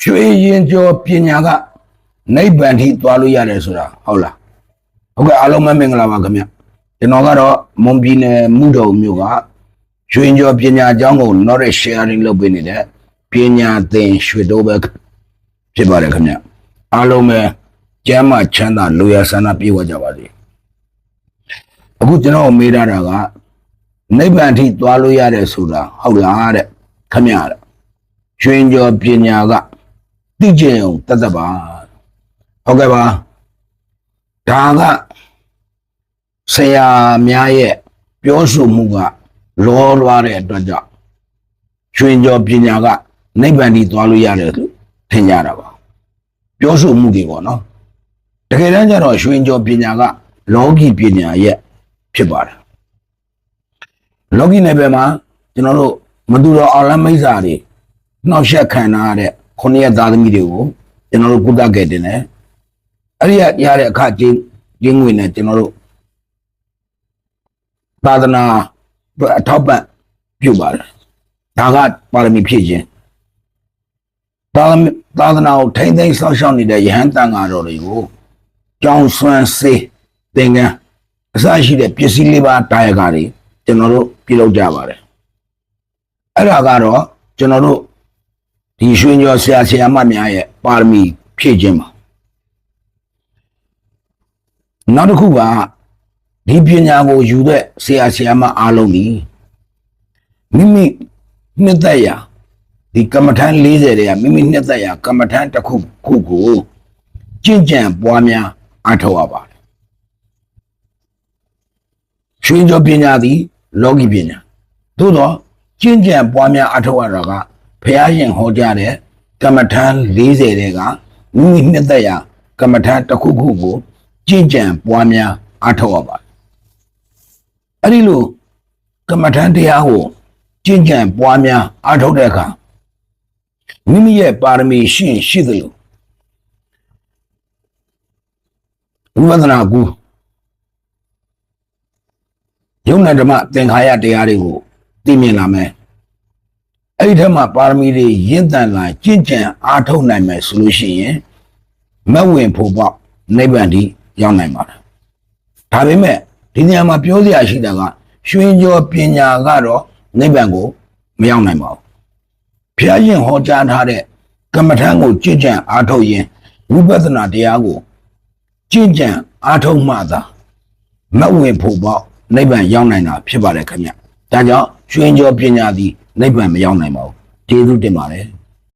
ရွှေရင်ကျော်ပညာကနိဗ္ဗာန်ထိသွားလို့ရတယ်ဆိုတာဟုတ်လားဟုတ်ကဲ့အားလုံးမင်္ဂလာပါခင်ဗျကျွန်တော်ကတော့မွန်ပြည်နယ်မုဒုံမြို့ကရွှေရင်ကျော်ပညာအကြောင်းကို knowledge sharing လုပ်ပေးနေတဲ့ပညာသင်ရွှေတိုးပဲဖြစ်ပါတယ်ခင်ဗျအားလုံးပဲကျမ်းမာချမ်းသာလူရဆန္ဒပြေဝကြပါစေအခုကျွန်တော်မေးထားတာကနိဗ္ဗာန်ထိသွားလို့ရတယ်ဆိုတာဟုတ်လားတဲ့ခင်ဗျရွှေရင်ကျော်ပညာကသိကျင်အောင်တတ်ပါဟုတ်ကဲ့ပါဒါကဆရာများရဲ့ပြောဆိုမှုကလောလွားတဲ့အတွက်ကြောင့်ရွှေရင်ကျော်ပညာကနိဗ္ဗာန်ထိသွားလို့ရတယ်လို့ထင်ကြတာပါပြောဆိုမှုတွေပေါ့နော်တကယ်တမ်းကျတော့ရွှေရင်ကျော်ပညာကလောကီပညာရဲ့ဖြစ်ပါတယ်လောကီနယ်ပယ်မှာကျွန်တော်တို့မတူတော်အောင်လမ်းမိတ်စာတွေနှောက်ယှက်ခံရတဲ့ခုနှစ်ရက်သားသမီးတွေကိုကျွန်တော်တို့ကုသခဲ့တယ်နဲ့အဲ့ဒီရတဲ့အခကျင်းငွေနဲ့ကျွန်တော်တို့သာသနာအထောက်ပံ့ပြုပါတယ်ဒါကပါရမီဖြည့်ခြင်းသာသနာကိုထိမ့်သိမ်းဆောက်ရှောက်နေတဲ့ယဟန်တန်ဃာတော်တွေကိုကြောင်းဆွမ်းစေးသင်္ကန်းအစရှိတဲ့ပစ္စည်းလေးပါတာယကတွေကျွန်တော်တို့ပြုလုပ်ကြပါတယ်အဲ့ဒါကတော့ကျွန်တော်တို့ဒီရွှေကျော်ဆရာမများရဲ့ပါရမီဖြည့်ခြင်းပါနောက်တစ်ခုကဒီပညာကိုယူတဲ့ဆရာမအားလုံးဒီမိမိနှစ်သက်ရာဒီကမ္မထမ်း40တွေကမိမိနှစ်သက်ရာကမ္မထမ်းတစ်ခုကိုကျင့်ကြံပွားများအားထုတ်ရပါတယ်ရွှေကျော်ပညာသည်လောကီပညာသို့တော့ကျင့်ကြံပွားများအားထုတ်ရတာကဘုရားရှင်ဟောကြားတဲ့ကမ္မထမ်း40တွေကမိမိနှစ်သက်ရာကမ္မထမ်းတစ်ခုကိုကျင့်ကြံပွားများအားထုတ်ရပါတယ်အဲ့ဒီလိုကမ္မထမ်းတရားကိုကျင့်ကြံပွားများအားထုတ်တဲ့အခါမိမိရဲ့ပါရမီရှိသလိုဝိပဿနာကူယုံနာဓမ္မသင်္ခါရတရားတွေကိုသိမြင်လာမယ်အဲ့ဒီထက်မှပါရမီတွေရင့်တန်လာကျင့်ကြံအားထုတ်နိုင်မယ်ဆိုလို့ရှိရင်မဝင်ဖို့ပေါ့နိဗ္ဗာန်ထိရောက်နိုင်ပါတယ်ဒါပေမဲ့ဒီနေရာမှာပြောစရာရှိတာကရွှေကျော်ပညာကတော့နိဗ္ဗာန်ကိုမရောက်နိုင်ပါဘူးဘုရားရှင်ဟောကြားထားတဲ့ကမ္မထမ်းကိုကျင့်ကြံအားထုတ်ရင်ဝိပဿနာတရားကိုကျင့်ကြံအားထုတ်မှသာမဝင်ဖို့ပေါ့နိဗ္ဗာန်ရောက်နိုင်တာဖြစ်ပါတယ်ခင်ဗျဒါကြောင့်ရွှေကျော်ပညာသည်နိဗ္ဗာန်မရောက်နိုင်ပါဘူးကျေးဇူးတင်ပါတယ်